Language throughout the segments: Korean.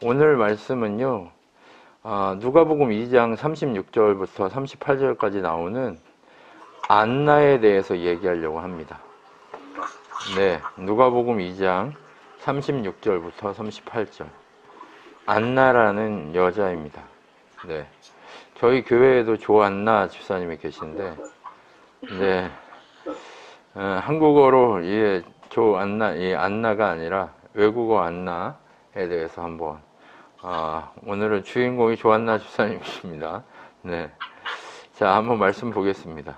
오늘 말씀은요, 누가복음 2장 36절부터 38절까지 나오는 안나에 대해서 얘기하려고 합니다. 네, 누가복음 2장 36절부터 38절. 안나라는 여자입니다. 네, 저희 교회에도 조안나 집사님이 계신데, 네, 한국어로 이 조안나, 이 안나가 아니라 외국어 안나에 대해서 한번 오늘은 주인공이 조안나 집사님이십니다. 네, 자 한번 말씀 보겠습니다.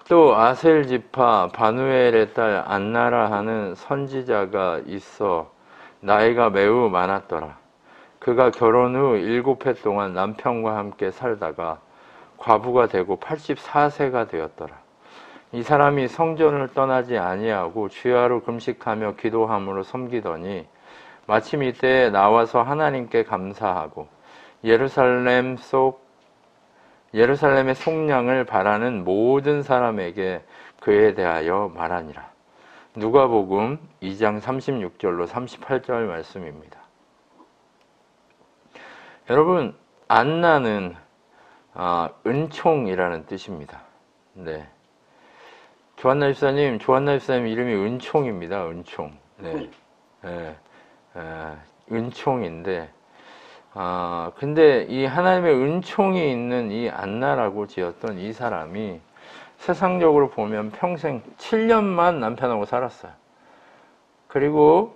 또 아셀 지파 바누엘의 딸 안나라 하는 선지자가 있어 나이가 매우 많았더라. 그가 결혼 후 7해 동안 남편과 함께 살다가 과부가 되고 84세가 되었더라. 이 사람이 성전을 떠나지 아니하고 주야로 금식하며 기도함으로 섬기더니 마침 이때에 나와서 하나님께 감사하고 예루살렘의 속량을 바라는 모든 사람에게 그에 대하여 말하니라. 누가복음 2장 36절로 38절 말씀입니다. 여러분, 안나는 은총이라는 뜻입니다. 네, 조안나 집사님 이름이 은총입니다. 은총. 네, 은총인데, 근데 이 하나님의 은총이 있는 이 안나라고 지었던 이 사람이 세상적으로 보면 평생 7년만 남편하고 살았어요. 그리고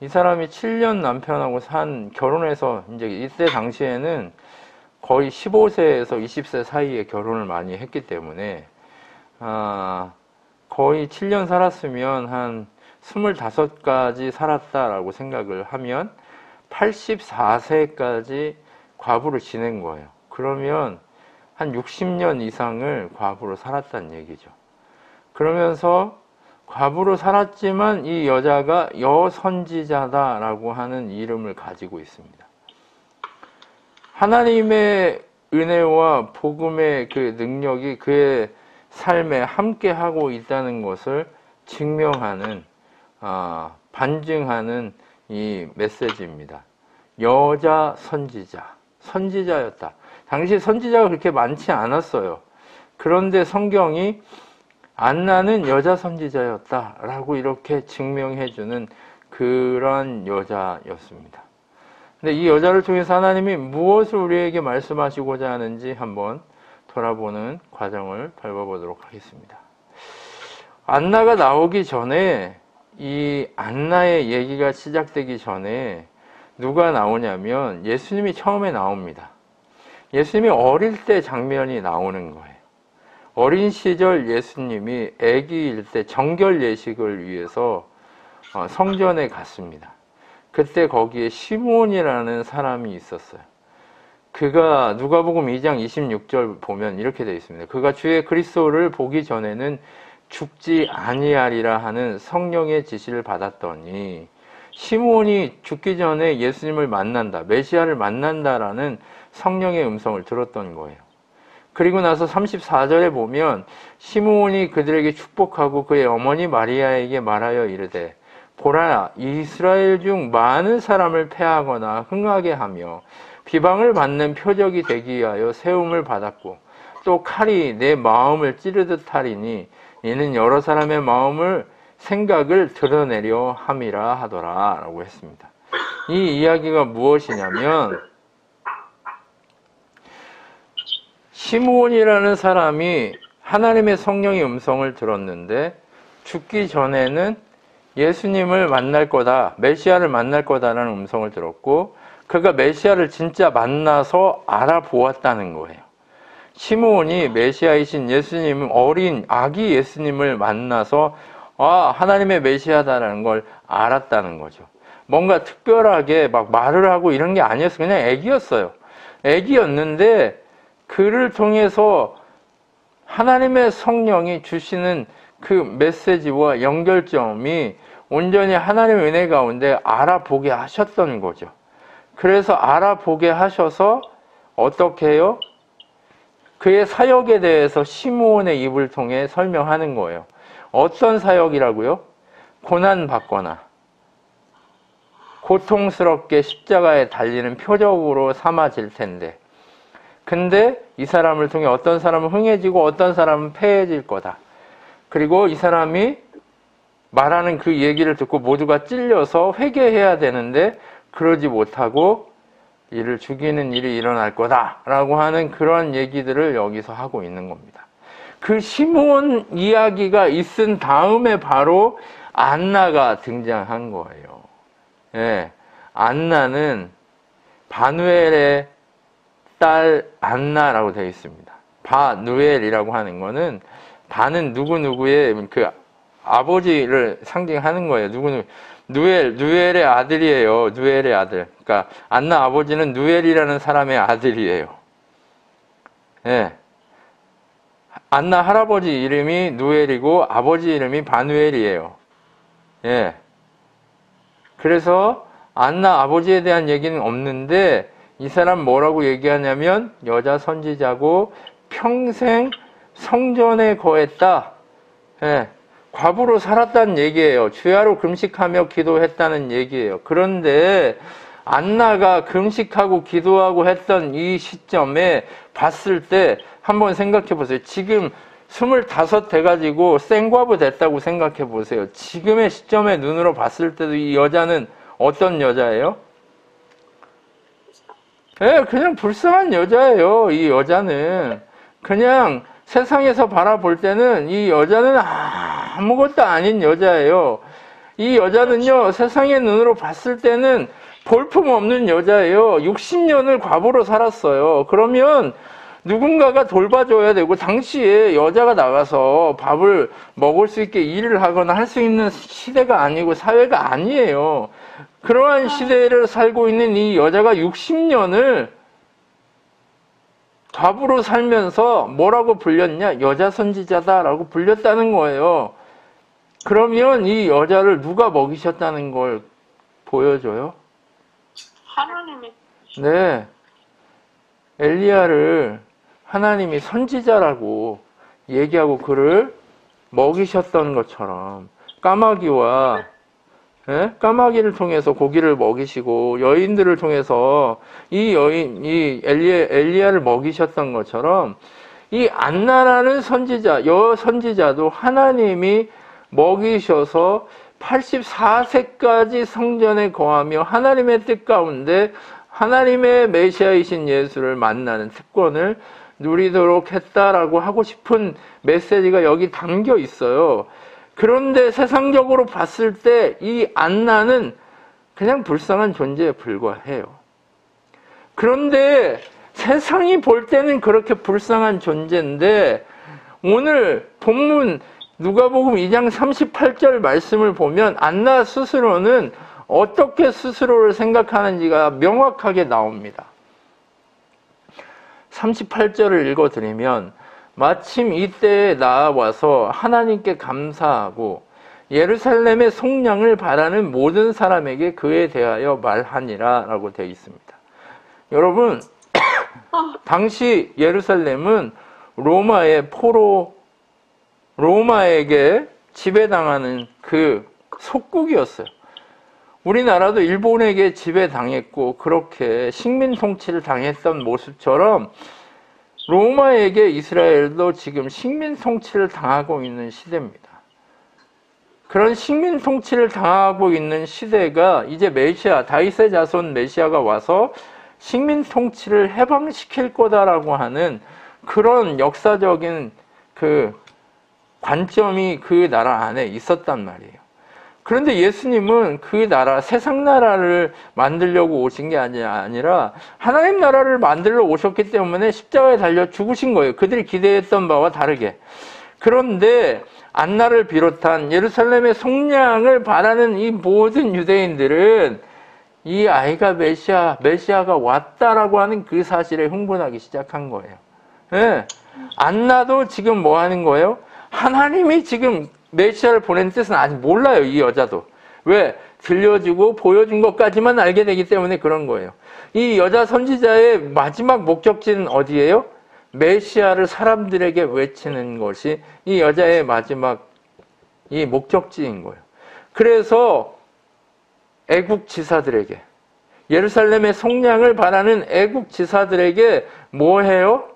이 사람이 7년 남편하고 결혼해서 이제 이때 당시에는 거의 15세에서 20세 사이에 결혼을 많이 했기 때문에 거의 7년 살았으면 한 25까지 살았다라고 생각을 하면 84세까지 과부로 지낸 거예요. 그러면 한 60년 이상을 과부로 살았다는 얘기죠. 그러면서 과부로 살았지만 이 여자가 여선지자다라고 하는 이름을 가지고 있습니다. 하나님의 은혜와 복음의 그 능력이 그의 삶에 함께하고 있다는 것을 증명하는, 반증하는 이 메시지입니다. 여자 선지자였다. 당시 선지자가 그렇게 많지 않았어요. 그런데 성경이 안나는 여자 선지자였다라고 이렇게 증명해주는 그런 여자였습니다. 근데 이 여자를 통해서 하나님이 무엇을 우리에게 말씀하시고자 하는지 한번 돌아보는 과정을 밟아보도록 하겠습니다. 안나가 나오기 전에, 이 안나의 얘기가 시작되기 전에 누가 나오냐면 예수님이 처음에 나옵니다. 예수님이 어릴 때 장면이 나오는 거예요. 어린 시절 예수님이 아기일 때 정결 예식을 위해서 성전에 갔습니다. 그때 거기에 시므온이라는 사람이 있었어요. 그가 누가복음 2장 26절 보면 이렇게 되어 있습니다. 그가 주의 그리스도를 보기 전에는 죽지 아니하리라 하는 성령의 지시를 받았더니, 시므온이 죽기 전에 예수님을 만난다, 메시아를 만난다라는 성령의 음성을 들었던 거예요. 그리고 나서 34절에 보면 시므온이 그들에게 축복하고 그의 어머니 마리아에게 말하여 이르되, 보라, 이스라엘 중 많은 사람을 패하거나 흥하게 하며 비방을 받는 표적이 되기 위하여 세움을 받았고 또 칼이 내 마음을 찌르듯 하리니 이는 여러 사람의 생각을 드러내려 함이라 하더라 라고 했습니다. 이 이야기가 무엇이냐면, 시므온이라는 사람이 하나님의 성령의 음성을 들었는데 죽기 전에는 예수님을 만날 거다, 메시아를 만날 거다라는 음성을 들었고, 그가 메시아를 진짜 만나서 알아보았다는 거예요. 시므온이 메시아이신 예수님, 어린 아기 예수님을 만나서 하나님의 메시아다라는 걸 알았다는 거죠. 뭔가 특별하게 막 말을 하고 이런 게 아니었어요. 그냥 애기였어요. 애기였는데 그를 통해서 하나님의 성령이 주시는 그 메시지와 연결점이 온전히 하나님의 은혜 가운데 알아보게 하셨던 거죠. 그래서 알아보게 하셔서 어떻게 해요? 그의 사역에 대해서 시므온의 입을 통해 설명하는 거예요. 어떤 사역이라고요? 고난받거나 고통스럽게 십자가에 달리는 표적으로 삼아질 텐데, 근데 이 사람을 통해 어떤 사람은 흥해지고 어떤 사람은 패해질 거다. 그리고 이 사람이 말하는 그 얘기를 듣고 모두가 찔려서 회개해야 되는데 그러지 못하고 이를 죽이는 일이 일어날 거다라고 하는 그런 얘기들을 여기서 하고 있는 겁니다. 그 시므온 이야기가 있은 다음에 바로 안나가 등장한 거예요. 예, 안나는 바누엘의 딸 안나라고 되어 있습니다. 바누엘이라고 하는 거는 바는 누구누구의 그 아버지를 상징하는 거예요. 누엘의 아들이에요. 누엘의 아들. 그러니까 안나 아버지는 누엘이라는 사람의 아들이에요. 예. 안나 할아버지 이름이 누엘이고 아버지 이름이 바누엘이에요. 예. 그래서 안나 아버지에 대한 얘기는 없는데 이 사람 뭐라고 얘기하냐면 여자 선지자고 평생 성전에 거했다. 예. 과부로 살았다는 얘기예요. 주야로 금식하며 기도했다는 얘기예요. 그런데 안나가 금식하고 기도하고 했던 이 시점에 봤을 때 한번 생각해 보세요. 지금 25 돼가지고 생과부 됐다고 생각해 보세요. 지금의 시점의 눈으로 봤을 때도 이 여자는 어떤 여자예요? 예, 그냥 불쌍한 여자예요. 이 여자는 그냥 세상에서 바라볼 때는 이 여자는 아무것도 아닌 여자예요. 이 여자는요, 세상의 눈으로 봤을 때는 볼품없는 여자예요. 60년을 과부로 살았어요. 그러면 누군가가 돌봐줘야 되고, 당시에 여자가 나가서 밥을 먹을 수 있게 일을 하거나 할 수 있는 시대가 아니고 사회가 아니에요. 그러한 시대를 살고 있는 이 여자가 60년을 과부로 살면서 뭐라고 불렸냐? 여자 선지자다라고 불렸다는 거예요. 그러면 이 여자를 누가 먹이셨다는 걸 보여줘요? 하나님이. 네. 엘리야를 하나님이 선지자라고 얘기하고 그를 먹이셨던 것처럼 까마귀와 예? 까마귀를 통해서 고기를 먹이시고 여인들을 통해서 이 엘리야를 먹이셨던 것처럼 이 안나라는 선지자, 선지자도 하나님이 먹이셔서 84세까지 성전에 거하며 하나님의 뜻 가운데 하나님의 메시아이신 예수를 만나는 특권을 누리도록 했다라고 하고 싶은 메시지가 여기 담겨 있어요. 그런데 세상적으로 봤을 때 이 안나는 그냥 불쌍한 존재에 불과해요. 그런데 세상이 볼 때는 그렇게 불쌍한 존재인데 오늘 본문 누가복음 2장 38절 말씀을 보면 안나 스스로는 어떻게 스스로를 생각하는지가 명확하게 나옵니다. 38절을 읽어드리면 마침 이때에 나와서 하나님께 감사하고 예루살렘의 속량을 바라는 모든 사람에게 그에 대하여 말하니라 라고 되어 있습니다. 여러분, 당시 예루살렘은 로마에게 지배당하는 그 속국이었어요. 우리나라도 일본에게 지배당했고 그렇게 식민 통치를 당했던 모습처럼 로마에게 이스라엘도 지금 식민 통치를 당하고 있는 시대입니다. 그런 식민 통치를 당하고 있는 시대가 이제 메시아, 다윗의 자손 메시아가 와서 식민 통치를 해방시킬 거다라고 하는 그런 역사적인 그 관점이 그 나라 안에 있었단 말이에요. 그런데 예수님은 그 나라, 세상 나라를 만들려고 오신 게 아니라 하나님 나라를 만들러 오셨기 때문에 십자가에 달려 죽으신 거예요. 그들이 기대했던 바와 다르게. 그런데 안나를 비롯한 예루살렘의 속량을 바라는 이 모든 유대인들은 이 아이가 메시아가 왔다라고 하는 그 사실에 흥분하기 시작한 거예요. 네. 안나도 지금 뭐 하는 거예요? 하나님이 지금 메시아를 보낸 뜻은 아직 몰라요, 이 여자도. 왜? 들려주고 보여준 것까지만 알게 되기 때문에 그런 거예요. 이 여자 선지자의 마지막 목적지는 어디예요? 메시아를 사람들에게 외치는 것이 이 여자의 마지막 이 목적지인 거예요. 그래서 애국 지사들에게, 예루살렘의 속량을 바라는 애국 지사들에게 뭐 해요?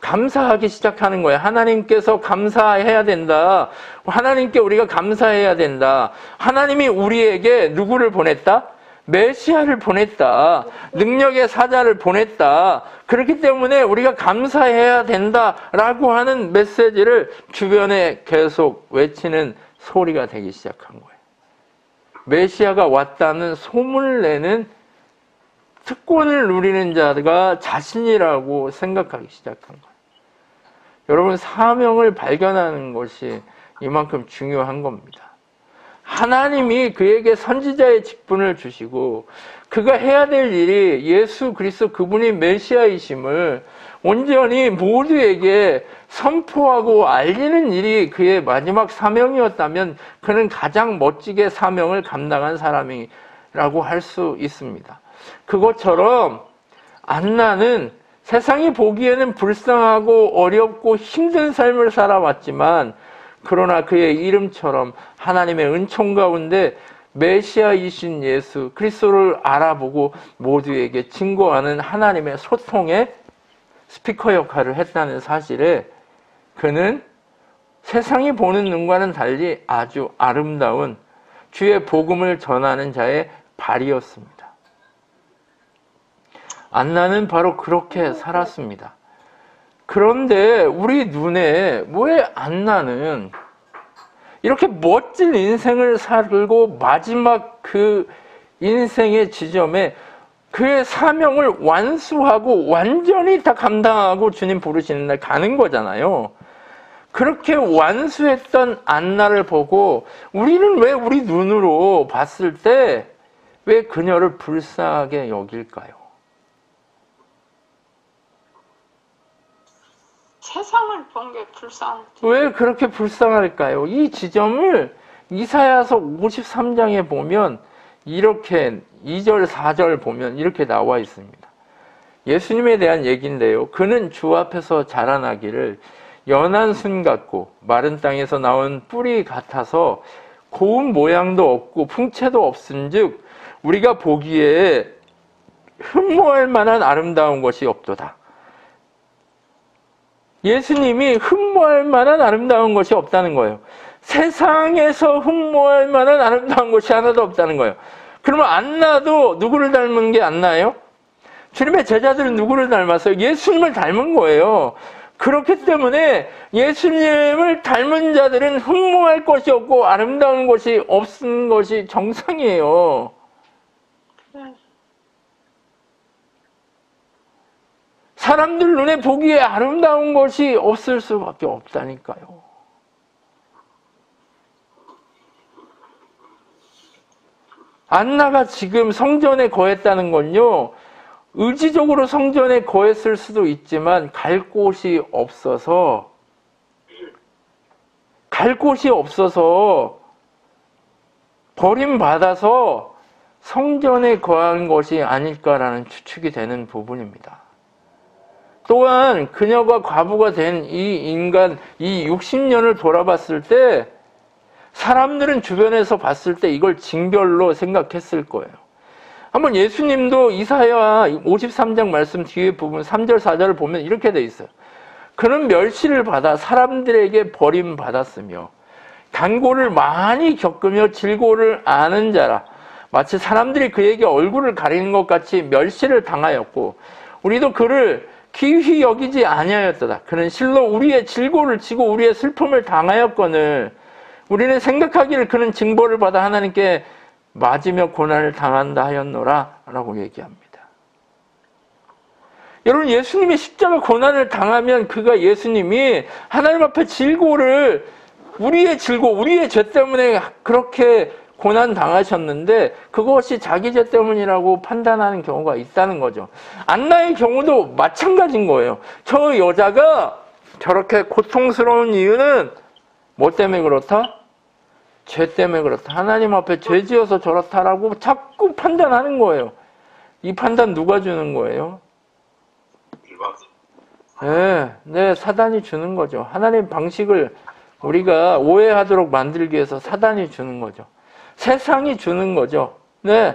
감사하기 시작하는 거예요. 하나님께서 감사해야 된다. 하나님께 우리가 감사해야 된다. 하나님이 우리에게 누구를 보냈다? 메시아를 보냈다. 능력의 사자를 보냈다. 그렇기 때문에 우리가 감사해야 된다라고 하는 메시지를 주변에 계속 외치는 소리가 되기 시작한 거예요. 메시아가 왔다는 소문을 내는 특권을 누리는 자가 자신이라고 생각하기 시작한 거예요. 여러분, 사명을 발견하는 것이 이만큼 중요한 겁니다. 하나님이 그에게 선지자의 직분을 주시고 그가 해야 될 일이 예수 그리스도 그분이 메시아이심을 온전히 모두에게 선포하고 알리는 일이 그의 마지막 사명이었다면 그는 가장 멋지게 사명을 감당한 사람이라고 할 수 있습니다. 그것처럼 안나는 세상이 보기에는 불쌍하고 어렵고 힘든 삶을 살아왔지만 그러나 그의 이름처럼 하나님의 은총 가운데 메시아이신 예수 그리스도를 알아보고 모두에게 증거하는 하나님의 소통의 스피커 역할을 했다는 사실에 그는 세상이 보는 눈과는 달리 아주 아름다운 주의 복음을 전하는 자의 발이었습니다. 안나는 바로 그렇게 살았습니다. 그런데 우리 눈에 왜 안나는 이렇게 멋진 인생을 살고 마지막 그 인생의 지점에 그의 사명을 완수하고 완전히 다 감당하고 주님 부르시는 날 가는 거잖아요. 그렇게 완수했던 안나를 보고 우리는 왜 우리 눈으로 봤을 때 왜 그녀를 불쌍하게 여길까요? 세상을 본 게 불쌍해. 왜 그렇게 불쌍할까요? 이 지점을 이사야서 53장에 보면 이렇게 2절, 4절 보면 이렇게 나와 있습니다. 예수님에 대한 얘기인데요. 그는 주 앞에서 자라나기를 연한 순 같고 마른 땅에서 나온 뿌리 같아서 고운 모양도 없고 풍채도 없은즉 우리가 보기에 흠모할 만한 아름다운 것이 없도다. 예수님이 흠모할 만한 아름다운 것이 없다는 거예요. 세상에서 흠모할 만한 아름다운 것이 하나도 없다는 거예요. 그러면 안나도 누구를 닮은 게 안나예요? 주님의 제자들은 누구를 닮았어요? 예수님을 닮은 거예요. 그렇기 때문에 예수님을 닮은 자들은 흠모할 것이 없고 아름다운 것이 없는 것이 정상이에요. 사람들 눈에 보기에 아름다운 것이 없을 수밖에 없다니까요. 안나가 지금 성전에 거했다는 건요, 의지적으로 성전에 거했을 수도 있지만 갈 곳이 없어서 버림받아서 성전에 거한 것이 아닐까라는 추측이 되는 부분입니다. 또한 그녀가 과부가 된 이 인간, 이 60년을 돌아봤을 때 사람들은 주변에서 봤을 때 이걸 징별로 생각했을 거예요. 한번 예수님도 이사야 53장 말씀 뒤에 부분 3절, 4절을 보면 이렇게 돼 있어요. 그는 멸시를 받아 사람들에게 버림받았으며 단고를 많이 겪으며 질고를 아는 자라. 마치 사람들이 그에게 얼굴을 가리는 것 같이 멸시를 당하였고 우리도 그를 기휘 여기지 아니하였도다. 그는 실로 우리의 질고를 지고 우리의 슬픔을 당하였거늘 우리는 생각하기를 그는 징벌을 받아 하나님께 맞으며 고난을 당한다 하였노라 라고 얘기합니다. 여러분, 예수님이 십자가 고난을 당하면 그가 예수님이 하나님 앞에 질고를 우리의 질고 우리의 죄 때문에 그렇게 고난 당하셨는데 그것이 자기 죄 때문이라고 판단하는 경우가 있다는 거죠. 안나의 경우도 마찬가지인 거예요. 저 여자가 저렇게 고통스러운 이유는 뭐 때문에 그렇다? 죄 때문에 그렇다. 하나님 앞에 죄 지어서 저렇다라고 자꾸 판단하는 거예요. 이 판단 누가 주는 거예요? 네, 사단이 주는 거죠. 하나님 방식을 우리가 오해하도록 만들기 위해서 사단이 주는 거죠. 세상이 주는 거죠. 네.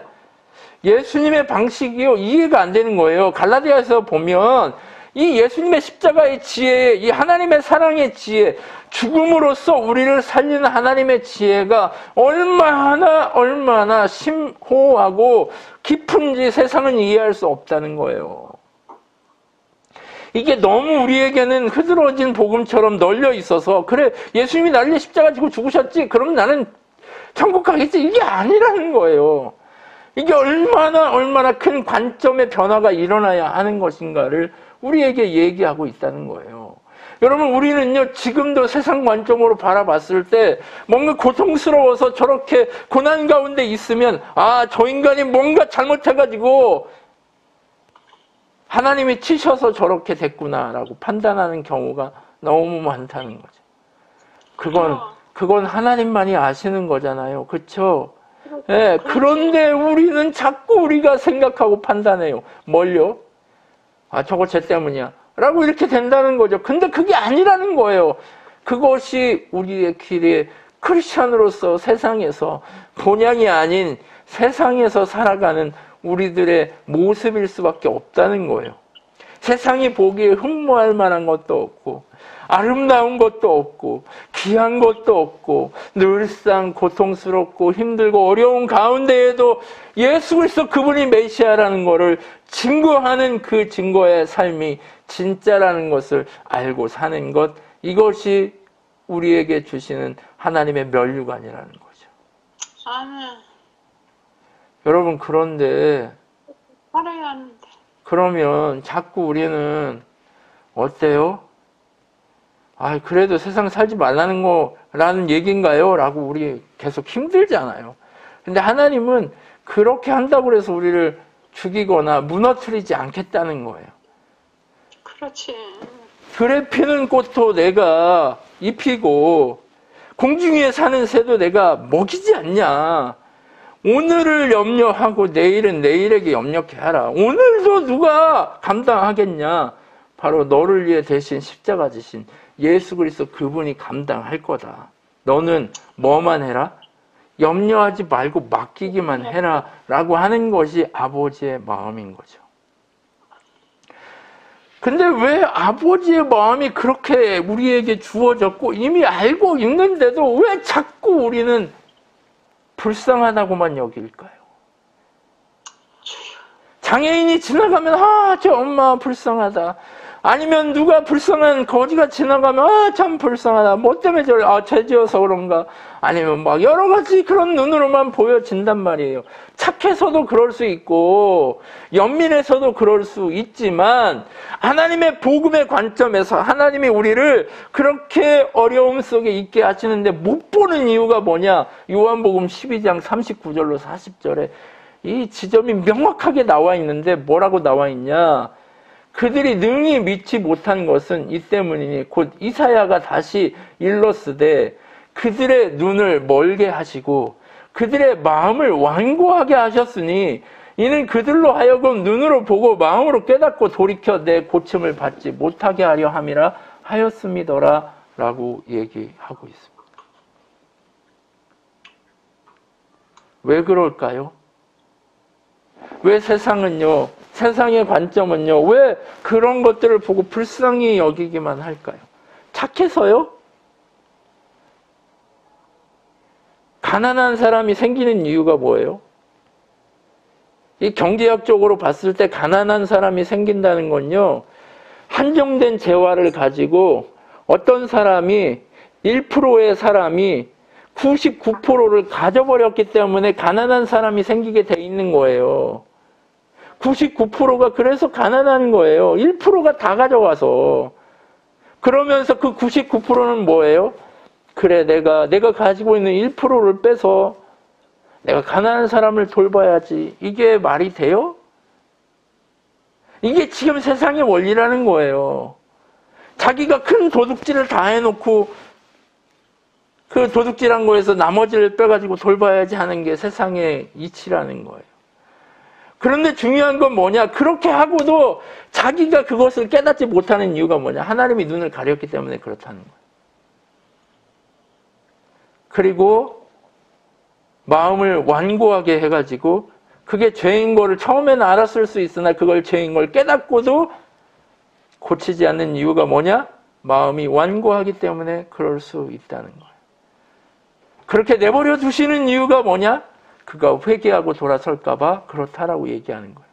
예수님의 방식이요, 이해가 안 되는 거예요. 갈라디아에서 보면 이 예수님의 십자가의 지혜, 이 하나님의 사랑의 지혜, 죽음으로써 우리를 살리는 하나님의 지혜가 얼마나 심오하고 깊은지 세상은 이해할 수 없다는 거예요. 이게 너무 우리에게는 흐드러진 복음처럼 널려 있어서, 그래, 예수님이 나를 십자가 지고 죽으셨지, 그럼 나는 천국 가겠지, 이게 아니라는 거예요. 이게 얼마나 큰 관점의 변화가 일어나야 하는 것인가를 우리에게 얘기하고 있다는 거예요. 여러분, 우리는요, 지금도 세상 관점으로 바라봤을 때 뭔가 고통스러워서 저렇게 고난 가운데 있으면, 아, 저 인간이 뭔가 잘못해가지고 하나님이 치셔서 저렇게 됐구나라고 판단하는 경우가 너무 많다는 거죠. 그건 하나님만이 아시는 거잖아요. 그렇죠? 예, 그런데 우리는 자꾸 우리가 생각하고 판단해요. 뭘요? 아, 저거 쟤 때문이야 라고 이렇게 된다는 거죠. 근데 그게 아니라는 거예요. 그것이 우리의 길에 크리스찬으로서 세상에서, 본향이 아닌 세상에서 살아가는 우리들의 모습일 수밖에 없다는 거예요. 세상이 보기에 흠모할 만한 것도 없고, 아름다운 것도 없고, 귀한 것도 없고, 늘상 고통스럽고 힘들고 어려운 가운데에도 예수 그리스도 그분이 메시아라는 것을 증거하는 그 증거의 삶이 진짜라는 것을 알고 사는 것, 이것이 우리에게 주시는 하나님의 면류관이라는 거죠. 아멘. 여러분, 그런데 살아야 하는데. 그러면 자꾸 우리는 어때요? 아, 그래도 세상 살지 말라는 거라는 얘기인가요? 라고 우리 계속 힘들잖아요. 근데 하나님은 그렇게 한다고 해서 우리를 죽이거나 무너뜨리지 않겠다는 거예요. 그렇지. 들에 피는 꽃도 내가 입히고 공중위에 사는 새도 내가 먹이지 않냐. 오늘을 염려하고 내일은 내일에게 염려케 하라. 오늘도 누가 감당하겠냐. 바로 너를 위해 대신 십자가 지신 예수 그리스도 그분이 감당할 거다. 너는 뭐만 해라? 염려하지 말고 맡기기만 해라 라고 하는 것이 아버지의 마음인 거죠. 근데 왜 아버지의 마음이 그렇게 우리에게 주어졌고 이미 알고 있는데도 왜 자꾸 우리는 불쌍하다고만 여길까요? 장애인이 지나가면 아, 저 엄마 불쌍하다. 아니면 누가 불쌍한 거지가 지나가면 아, 참 불쌍하다. 뭐 때문에 죄지어서 그런가. 아니면 막 여러 가지 그런 눈으로만 보여진단 말이에요. 착해서도 그럴 수 있고 연민해서도 그럴 수 있지만 하나님의 복음의 관점에서 하나님이 우리를 그렇게 어려움 속에 있게 하시는데 못 보는 이유가 뭐냐. 요한복음 12장 39절로 40절에 이 지점이 명확하게 나와 있는데 뭐라고 나와 있냐. 그들이 능히 믿지 못한 것은 이 때문이니 곧 이사야가 다시 일렀으되 그들의 눈을 멀게 하시고 그들의 마음을 완고하게 하셨으니 이는 그들로 하여금 눈으로 보고 마음으로 깨닫고 돌이켜 내 고침을 받지 못하게 하려 함이라 하였음이더라 라고 얘기하고 있습니다. 왜 그럴까요? 왜 세상은요, 세상의 관점은요, 왜 그런 것들을 보고 불쌍히 여기기만 할까요? 착해서요? 가난한 사람이 생기는 이유가 뭐예요? 이 경제학적으로 봤을 때 가난한 사람이 생긴다는 건요, 한정된 재화를 가지고 어떤 사람이 1%의 사람이 99%를 가져버렸기 때문에 가난한 사람이 생기게 돼 있는 거예요. 99%가 그래서 가난한 거예요. 1%가 다 가져가서. 그러면서 그 99%는 뭐예요? 그래, 내가 가지고 있는 1%를 빼서 내가 가난한 사람을 돌봐야지. 이게 말이 돼요? 이게 지금 세상의 원리라는 거예요. 자기가 큰 도둑질을 다 해놓고 그 도둑질한 거에서 나머지를 빼가지고 돌봐야지 하는 게 세상의 이치라는 거예요. 그런데 중요한 건 뭐냐? 그렇게 하고도 자기가 그것을 깨닫지 못하는 이유가 뭐냐? 하나님이 눈을 가렸기 때문에 그렇다는 거예요. 그리고 마음을 완고하게 해가지고 그게 죄인 거를 처음에는 알았을 수 있으나 그걸 죄인 걸 깨닫고도 고치지 않는 이유가 뭐냐? 마음이 완고하기 때문에 그럴 수 있다는 거예요. 그렇게 내버려 두시는 이유가 뭐냐? 그가 회개하고 돌아설까 봐 그렇다라고 얘기하는 거예요.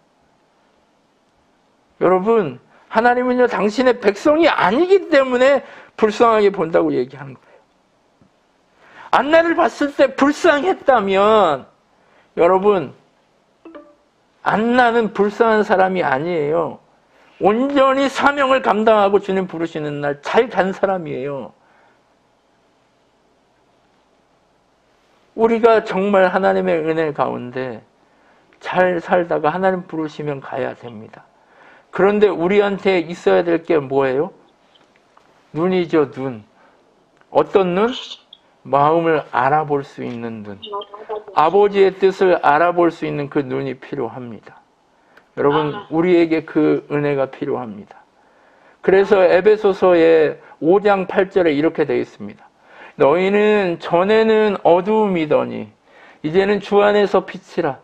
여러분, 하나님은요 당신의 백성이 아니기 때문에 불쌍하게 본다고 얘기하는 거예요. 안나를 봤을 때 불쌍했다면 여러분, 안나는 불쌍한 사람이 아니에요. 온전히 사명을 감당하고 주님 부르시는 날 잘 간 사람이에요. 우리가 정말 하나님의 은혜 가운데 잘 살다가 하나님 부르시면 가야 됩니다. 그런데 우리한테 있어야 될 게 뭐예요? 눈이죠, 눈. 어떤 눈? 마음을 알아볼 수 있는 눈. 아버지의 뜻을 알아볼 수 있는 그 눈이 필요합니다. 여러분, 우리에게 그 은혜가 필요합니다. 그래서 에베소서의 5장 8절에 이렇게 되어 있습니다. 너희는 전에는 어두움이더니 이제는 주 안에서 빛이라.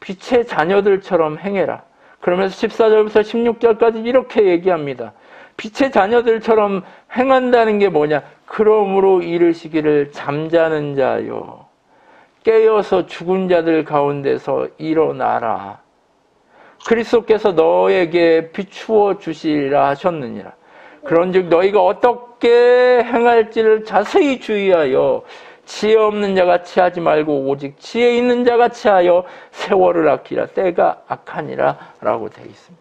빛의 자녀들처럼 행해라. 그러면서 14절부터 16절까지 이렇게 얘기합니다. 빛의 자녀들처럼 행한다는 게 뭐냐? 그러므로 이르시기를 잠자는 자여 깨어서 죽은 자들 가운데서 일어나라. 그리스도께서 너에게 비추어 주시리라 하셨느니라. 그런즉 너희가 어떻게 행할지를 자세히 주의하여 지혜 없는 자같이 하지 말고 오직 지혜 있는 자같이 하여 세월을 아끼라. 때가 악하니라 라고 되어 있습니다.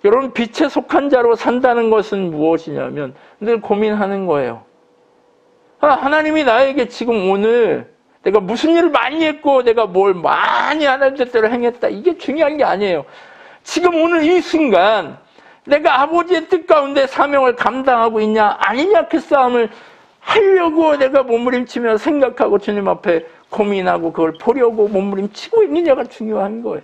여러분, 빛에 속한 자로 산다는 것은 무엇이냐면 늘 고민하는 거예요. 하나님이 나에게 지금 오늘 내가 무슨 일을 많이 했고 내가 뭘 많이 하나님 뜻대로 행했다. 이게 중요한 게 아니에요. 지금 오늘 이 순간 내가 아버지의 뜻 가운데 사명을 감당하고 있냐 아니냐 그 싸움을 하려고 내가 몸부림치며 생각하고 주님 앞에 고민하고 그걸 보려고 몸부림치고 있느냐가 중요한 거예요.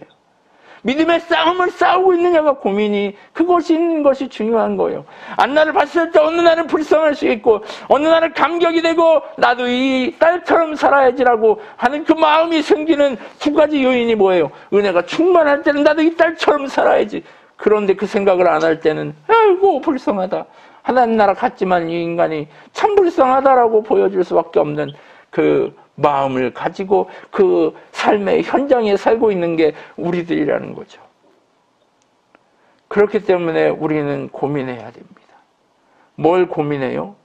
믿음의 싸움을 싸우고 있느냐가 고민이 그것이 있는 것이 중요한 거예요. 안나를 봤을 때 어느 날은 불쌍할 수 있고 어느 날은 감격이 되고 나도 이 딸처럼 살아야지라고 하는 그 마음이 생기는 두 가지 요인이 뭐예요? 은혜가 충만할 때는 나도 이 딸처럼 살아야지. 그런데 그 생각을 안 할 때는 아이고 불쌍하다. 하나님 나라 같지만 이 인간이 참 불쌍하다라고 보여줄 수밖에 없는 그 마음을 가지고 그 삶의 현장에 살고 있는 게 우리들이라는 거죠. 그렇기 때문에 우리는 고민해야 됩니다. 뭘 고민해요?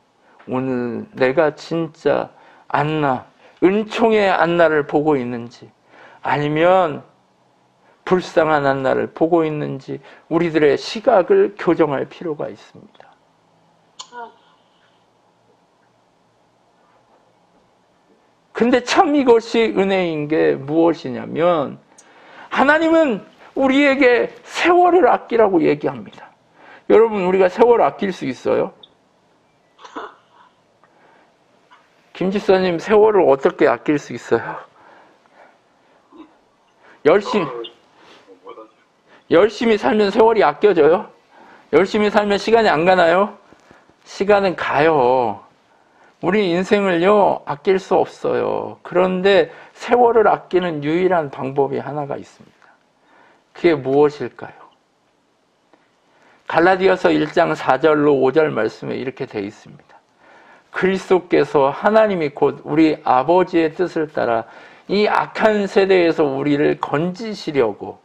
오늘 내가 진짜 안나, 은총의 안나를 보고 있는지 아니면 불쌍한 안나를 보고 있는지 우리들의 시각을 교정할 필요가 있습니다. 근데 참 이것이 은혜인 게 무엇이냐면 하나님은 우리에게 세월을 아끼라고 얘기합니다. 여러분, 우리가 세월을 아낄 수 있어요? 김 집사님, 세월을 어떻게 아낄 수 있어요? 열심히 살면 세월이 아껴져요? 열심히 살면 시간이 안 가나요? 시간은 가요. 우리 인생을요 아낄 수 없어요. 그런데 세월을 아끼는 유일한 방법이 하나가 있습니다. 그게 무엇일까요? 갈라디아서 1장 4절로 5절 말씀에 이렇게 되어 있습니다. 그리스도께서 하나님이 곧 우리 아버지의 뜻을 따라 이 악한 세대에서 우리를 건지시려고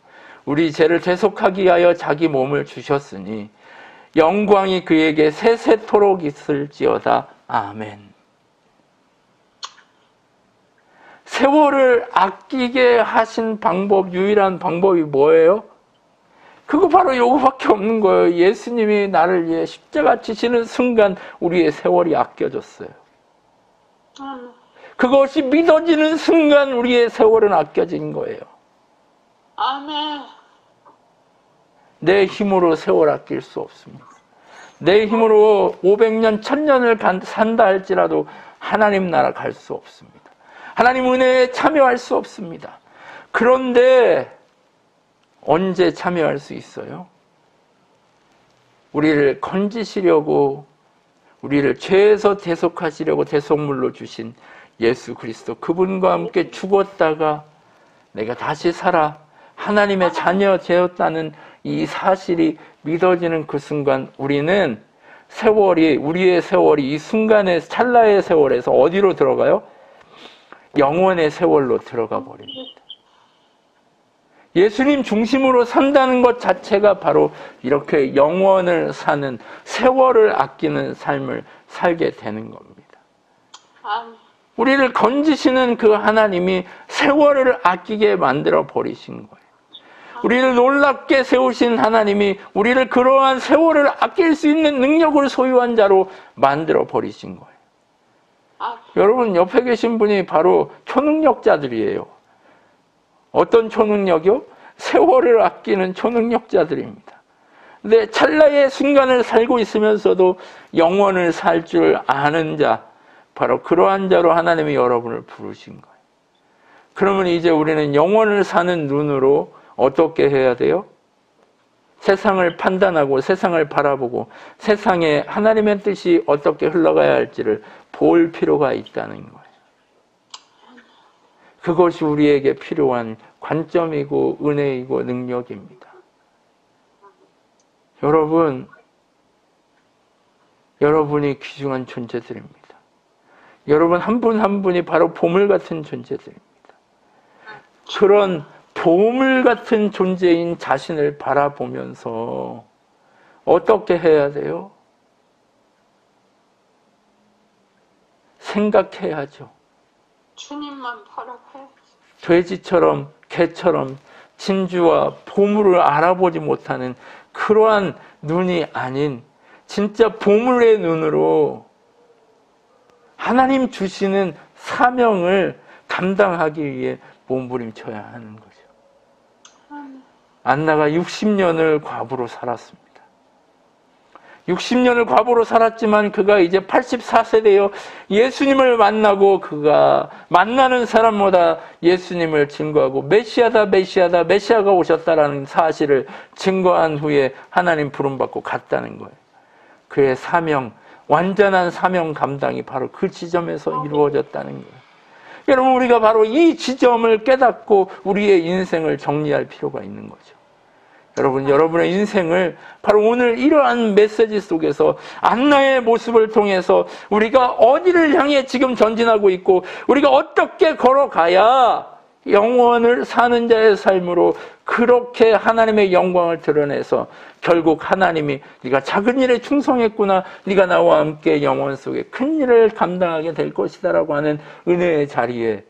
우리 죄를 대속하기 위하여 자기 몸을 주셨으니 영광이 그에게 세세토록 있을지어다. 아멘. 세월을 아끼게 하신 방법, 유일한 방법이 뭐예요? 그거 바로 요거밖에 없는 거예요. 예수님이 나를 위해 십자가 지시는 순간 우리의 세월이 아껴졌어요. 그것이 믿어지는 순간 우리의 세월은 아껴진 거예요. 아멘. 내 힘으로 세월 아낄 수 없습니다. 내 힘으로 500년, 1000년을 산다 할지라도 하나님 나라 갈 수 없습니다. 하나님 은혜에 참여할 수 없습니다. 그런데 언제 참여할 수 있어요? 우리를 건지시려고 우리를 죄에서 대속하시려고 대속물로 주신 예수 그리스도 그분과 함께 죽었다가 내가 다시 살아 하나님의 자녀 되었다는 이 사실이 믿어지는 그 순간 우리의 세월이 이 순간의 찰나의 세월에서 어디로 들어가요? 영원의 세월로 들어가 버립니다. 예수님 중심으로 산다는 것 자체가 바로 이렇게 영원을 사는 세월을 아끼는 삶을 살게 되는 겁니다. 아멘. 우리를 건지시는 그 하나님이 세월을 아끼게 만들어 버리신 거예요. 우리를 놀랍게 세우신 하나님이 우리를 그러한 세월을 아낄 수 있는 능력을 소유한 자로 만들어 버리신 거예요. 여러분 옆에 계신 분이 바로 초능력자들이에요. 어떤 초능력이요? 세월을 아끼는 초능력자들입니다. 근데 찰나의 순간을 살고 있으면서도 영원을 살 줄 아는 자, 바로 그러한 자로 하나님이 여러분을 부르신 거예요. 그러면 이제 우리는 영원을 사는 눈으로 어떻게 해야 돼요? 세상을 판단하고 세상을 바라보고 세상에 하나님의 뜻이 어떻게 흘러가야 할지를 볼 필요가 있다는 거예요. 그것이 우리에게 필요한 관점이고 은혜이고 능력입니다. 여러분이 귀중한 존재들입니다. 여러분 한 분 한 분이 바로 보물 같은 존재들입니다. 그런 보물 같은 존재인 자신을 바라보면서 어떻게 해야 돼요? 생각해야죠. 주님만 바라봐야지. 돼지처럼 개처럼 진주와 보물을 알아보지 못하는 그러한 눈이 아닌 진짜 보물의 눈으로 하나님 주시는 사명을 감당하기 위해 몸부림쳐야 하는 거죠. 안나가 60년을 과부로 살았습니다. 60년을 과부로 살았지만 그가 이제 84세 되어 예수님을 만나고 그가 만나는 사람마다 예수님을 증거하고 메시아가 오셨다라는 사실을 증거한 후에 하나님 부름받고 갔다는 거예요. 그의 사명, 완전한 사명 감당이 바로 그 지점에서 이루어졌다는 거예요. 여러분 우리가 바로 이 지점을 깨닫고 우리의 인생을 정리할 필요가 있는 거죠. 여러분의 인생을 바로 오늘 이러한 메시지 속에서 안나의 모습을 통해서 우리가 어디를 향해 지금 전진하고 있고 우리가 어떻게 걸어가야 영원을 사는 자의 삶으로 그렇게 하나님의 영광을 드러내서 결국 하나님이 네가 작은 일에 충성했구나, 네가 나와 함께 영원 속에 큰 일을 감당하게 될 것이다 라고 하는 은혜의 자리에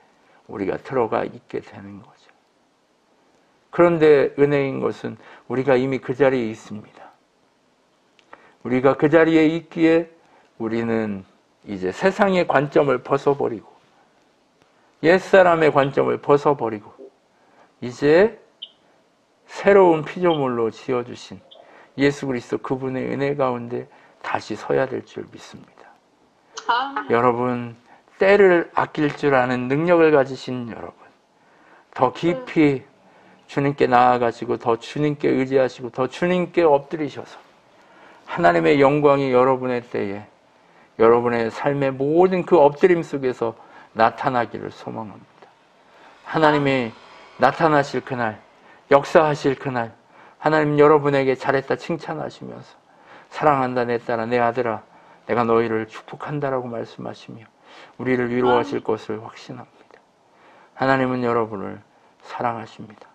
우리가 들어가 있게 되는 거죠. 그런데 은혜인 것은 우리가 이미 그 자리에 있습니다. 우리가 그 자리에 있기에 우리는 이제 세상의 관점을 벗어버리고 옛사람의 관점을 벗어버리고 이제 새로운 피조물로 지어주신 예수 그리스도 그분의 은혜 가운데 다시 서야 될 줄 믿습니다. 여러분, 때를 아낄 줄 아는 능력을 가지신 여러분, 더 깊이 주님께 나아가시고 더 주님께 의지하시고 더 주님께 엎드리셔서 하나님의 영광이 여러분의 때에 여러분의 삶의 모든 그 엎드림 속에서 나타나기를 소망합니다. 하나님이 나타나실 그날, 역사하실 그날, 하나님 여러분에게 잘했다 칭찬하시면서 사랑한다 내 딸아 내 아들아 내가 너희를 축복한다라고 말씀하시며 우리를 위로하실 것을 확신합니다. 하나님은 여러분을 사랑하십니다.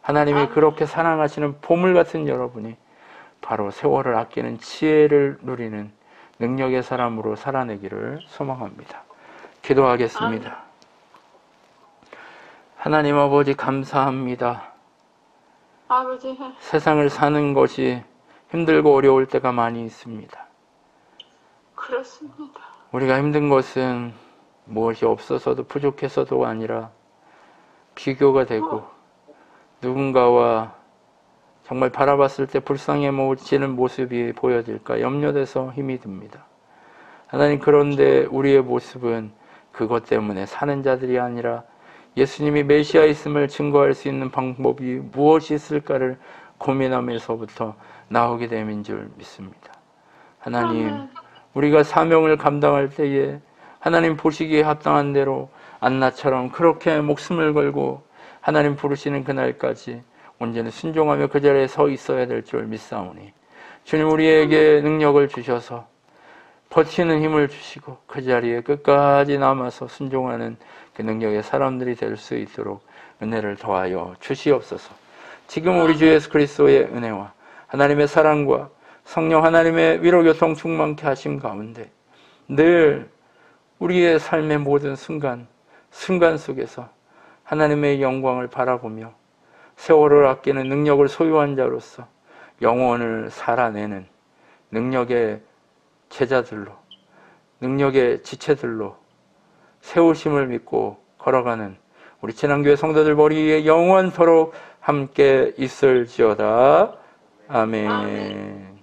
하나님이 그렇게 사랑하시는 보물 같은 여러분이 바로 세월을 아끼는 지혜를 누리는 능력의 사람으로 살아내기를 소망합니다. 기도하겠습니다. 하나님 아버지 감사합니다. 아버지, 세상을 사는 것이 힘들고 어려울 때가 많이 있습니다. 그렇습니다. 우리가 힘든 것은 무엇이 없어서도 부족해서도 아니라 비교가 되고 누군가와 정말 바라봤을 때 불쌍해지는 모습이 보여질까 염려돼서 힘이 듭니다. 하나님 그런데 우리의 모습은 그것 때문에 사는 자들이 아니라 예수님이 메시아 있음을 증거할 수 있는 방법이 무엇이 있을까를 고민하면서부터 나오게 됨인 줄 믿습니다. 하나님, 우리가 사명을 감당할 때에 하나님 보시기에 합당한 대로 안나처럼 그렇게 목숨을 걸고 하나님 부르시는 그날까지 온전히 순종하며 그 자리에 서 있어야 될 줄 믿사오니 주님 우리에게 능력을 주셔서 버티는 힘을 주시고 그 자리에 끝까지 남아서 순종하는 그 능력의 사람들이 될 수 있도록 은혜를 더하여 주시옵소서. 지금 우리 주 예수 그리스도의 은혜와 하나님의 사랑과 성령 하나님의 위로교통 충만케 하심 가운데 늘 우리의 삶의 모든 순간 속에서 하나님의 영광을 바라보며 세월을 아끼는 능력을 소유한 자로서 영혼을 살아내는 능력의 제자들로, 능력의 지체들로 세우심을 믿고 걸어가는 우리 친환교회 성도들 머리에 영원토록 함께 있을지어다. 아멘.